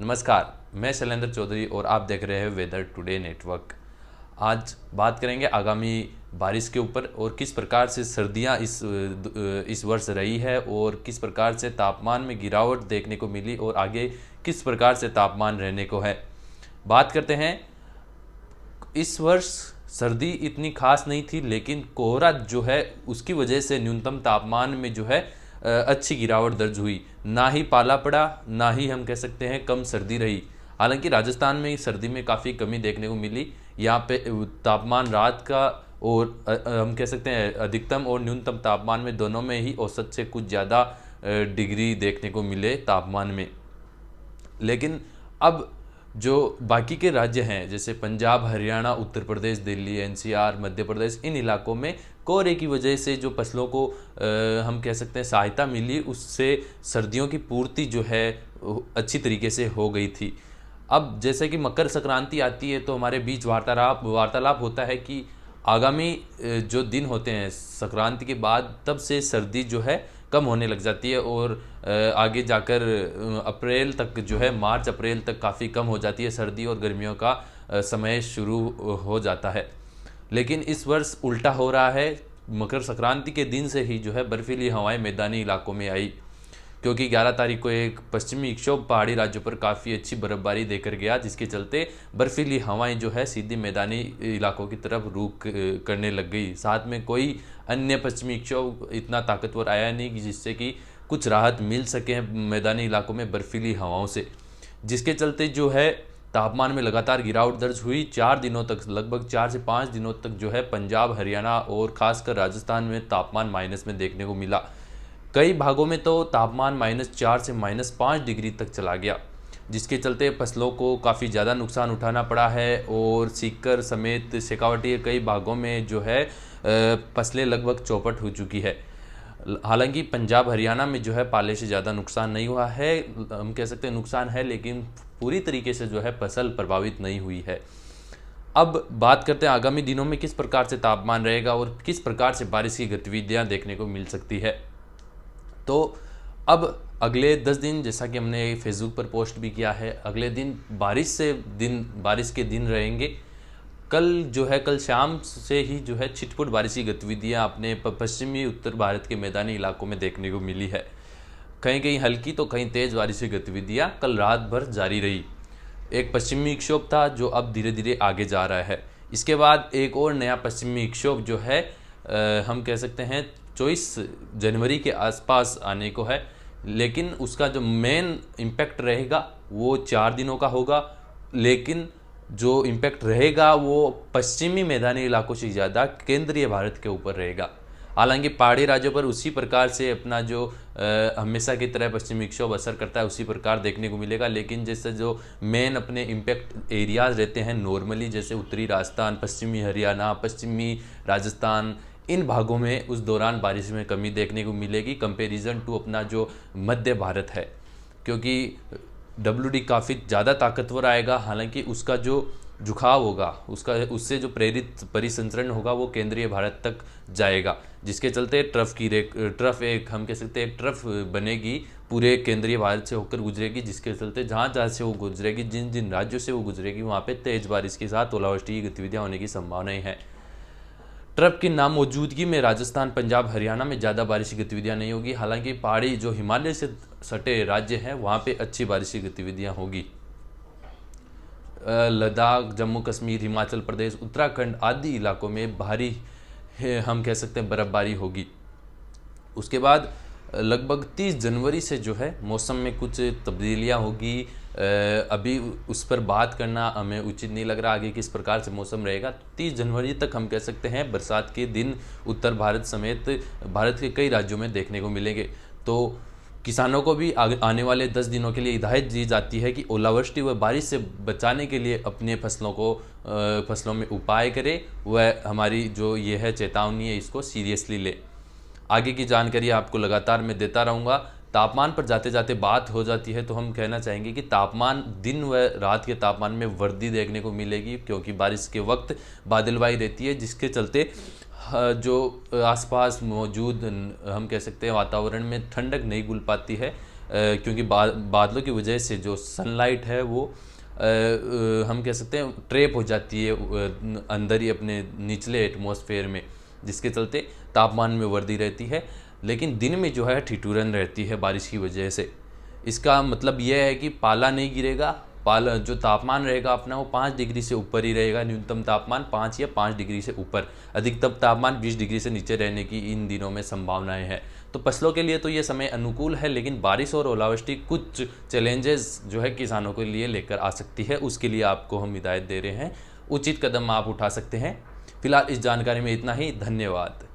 नमस्कार, मैं शैलेंद्र चौधरी और आप देख रहे हैं वेदर टुडे नेटवर्क। आज बात करेंगे आगामी बारिश के ऊपर और किस प्रकार से सर्दियां इस वर्ष रही है और किस प्रकार से तापमान में गिरावट देखने को मिली और आगे किस प्रकार से तापमान रहने को है। बात करते हैं। इस वर्ष सर्दी इतनी खास नहीं थी, लेकिन कोहरा जो है उसकी वजह से न्यूनतम तापमान में जो है अच्छी गिरावट दर्ज हुई। ना ही पाला पड़ा, ना ही हम कह सकते हैं कम सर्दी रही। हालांकि राजस्थान में सर्दी में काफ़ी कमी देखने को मिली। यहाँ पे तापमान रात का और हम कह सकते हैं अधिकतम और न्यूनतम तापमान में दोनों में ही औसत से कुछ ज़्यादा डिग्री देखने को मिले तापमान में। लेकिन अब जो बाकी के राज्य हैं जैसे पंजाब, हरियाणा, उत्तर प्रदेश, दिल्ली, एनसीआर, मध्य प्रदेश, इन इलाकों में कोहरे की वजह से जो फसलों को हम कह सकते हैं सहायता मिली, उससे सर्दियों की पूर्ति जो है अच्छी तरीके से हो गई थी। अब जैसे कि मकर संक्रांति आती है तो हमारे बीच वार्तालाप होता है कि आगामी जो दिन होते हैं संक्रांति के बाद, तब से सर्दी जो है कम होने लग जाती है और आगे जाकर अप्रैल तक जो है, मार्च अप्रैल तक काफ़ी कम हो जाती है सर्दी और गर्मियों का समय शुरू हो जाता है। लेकिन इस वर्ष उल्टा हो रहा है। मकर संक्रांति के दिन से ही जो है बर्फीली हवाएं मैदानी इलाकों में आई, क्योंकि 11 तारीख को एक पश्चिमी विक्षोभ पहाड़ी राज्यों पर काफ़ी अच्छी बर्फबारी देकर गया, जिसके चलते बर्फीली हवाएं जो है सीधी मैदानी इलाकों की तरफ रुख करने लग गई। साथ में कोई अन्य पश्चिमी विक्षोभ इतना ताकतवर आया नहीं कि जिससे कि कुछ राहत मिल सके मैदानी इलाकों में बर्फीली हवाओं से, जिसके चलते जो है तापमान में लगातार गिरावट दर्ज हुई। 4 दिनों तक, लगभग 4 से 5 दिनों तक जो है पंजाब, हरियाणा और खासकर राजस्थान में तापमान माइनस में देखने को मिला। कई भागों में तो तापमान -4 से -5 डिग्री तक चला गया, जिसके चलते फसलों को काफ़ी ज़्यादा नुकसान उठाना पड़ा है और सीकर समेत शेखावाटी के कई भागों में जो है फसलें लगभग चौपट हो चुकी है। हालांकि पंजाब, हरियाणा में जो है पाले से ज़्यादा नुकसान नहीं हुआ है, हम कह सकते हैं नुकसान है, लेकिन पूरी तरीके से जो है फसल प्रभावित नहीं हुई है। अब बात करते हैं आगामी दिनों में किस प्रकार से तापमान रहेगा और किस प्रकार से बारिश की गतिविधियां देखने को मिल सकती है। तो अब अगले 10 दिन, जैसा कि हमने फेसबुक पर पोस्ट भी किया है, अगले दिन बारिश के दिन रहेंगे। कल शाम से ही जो है छिटपुट बारिश की गतिविधियां अपने पश्चिमी उत्तर भारत के मैदानी इलाकों में देखने को मिली है। कहीं कहीं हल्की तो कहीं तेज़ बारिश की गतिविधियां कल रात भर जारी रही। एक पश्चिमी विक्षोभ था जो अब धीरे धीरे आगे जा रहा है। इसके बाद एक और नया पश्चिमी विक्षोभ जो है हम कह सकते हैं 24 जनवरी के आसपास आने को है, लेकिन उसका जो मेन इम्पैक्ट रहेगा वो 4 दिनों का होगा। लेकिन जो इम्पैक्ट रहेगा वो पश्चिमी मैदानी इलाकों से ज़्यादा केंद्रीय भारत के ऊपर रहेगा। हालांकि पहाड़ी राज्यों पर उसी प्रकार से अपना जो हमेशा की तरह पश्चिमी विक्षोभ असर करता है उसी प्रकार देखने को मिलेगा, लेकिन जैसे जो मेन अपने इम्पैक्ट एरियाज रहते हैं नॉर्मली, जैसे उत्तरी राजस्थान, पश्चिमी हरियाणा, पश्चिमी राजस्थान, इन भागों में उस दौरान बारिश में कमी देखने को मिलेगी कंपैरिजन टू अपना जो मध्य भारत है, क्योंकि WD काफ़ी ज़्यादा ताकतवर आएगा। हालांकि उसका जो झुकाव होगा, उससे जो प्रेरित परिसंचरण होगा वो केंद्रीय भारत तक जाएगा, जिसके चलते ट्रफ एक हम कह सकते हैं एक ट्रफ बनेगी, पूरे केंद्रीय भारत से होकर गुजरेगी, जिसके चलते जहाँ जहाँ से वो गुजरेगी, जिन जिन राज्यों से वो गुजरेगी, वहाँ पे तेज़ बारिश के साथ ओलावृष्टि की गतिविधियाँ होने की संभावनाएं हैं। ट्रफ की नामौजूदगी में राजस्थान, पंजाब, हरियाणा में ज़्यादा बारिश की गतिविधियां नहीं होगी। हालांकि पहाड़ी जो हिमालय से सटे राज्य हैं वहाँ पे अच्छी बारिश की गतिविधियां होगी। लद्दाख, जम्मू कश्मीर, हिमाचल प्रदेश, उत्तराखंड आदि इलाकों में भारी हम कह सकते हैं बर्फबारी होगी। उसके बाद लगभग 30 जनवरी से जो है मौसम में कुछ तब्दीलियां होगी। अभी उस पर बात करना हमें उचित नहीं लग रहा आगे किस प्रकार से मौसम रहेगा। 30 जनवरी तक हम कह सकते हैं बरसात के दिन उत्तर भारत समेत भारत के कई राज्यों में देखने को मिलेंगे। तो किसानों को भी आने वाले 10 दिनों के लिए हिदायत दी जाती है कि ओलावृष्टि व बारिश से बचाने के लिए अपने फसलों में उपाय करें। वह हमारी जो ये है चेतावनी है, इसको सीरियसली ले। आगे की जानकारी आपको लगातार मैं देता रहूँगा। तापमान पर जाते जाते बात हो जाती है तो हम कहना चाहेंगे कि तापमान दिन व रात के तापमान में वृद्धि देखने को मिलेगी, क्योंकि बारिश के वक्त बादलवाई रहती है, जिसके चलते जो आसपास मौजूद हम कह सकते हैं वातावरण में ठंडक नहीं घुल पाती है। क्योंकि बादलों की वजह से जो सनलाइट है वो हम कह सकते हैं ट्रैप हो जाती है अंदर ही अपने निचले एटमॉस्फेयर में, जिसके चलते तापमान में वृद्धि रहती है। लेकिन दिन में जो है ठिठुरन रहती है बारिश की वजह से। इसका मतलब यह है कि पाला नहीं गिरेगा, पाला जो तापमान रहेगा अपना वो 5 डिग्री से ऊपर ही रहेगा, न्यूनतम तापमान 5 या 5 डिग्री से ऊपर, अधिकतम तापमान 20 डिग्री से नीचे रहने की इन दिनों में संभावनाएं हैं। तो फसलों के लिए तो ये समय अनुकूल है, लेकिन बारिश और ओलावृष्टि कुछ चैलेंजेस जो है किसानों के लिए लेकर आ सकती है, उसके लिए आपको हम हिदायत दे रहे हैं, उचित कदम आप उठा सकते हैं। फिलहाल इस जानकारी में इतना ही, धन्यवाद।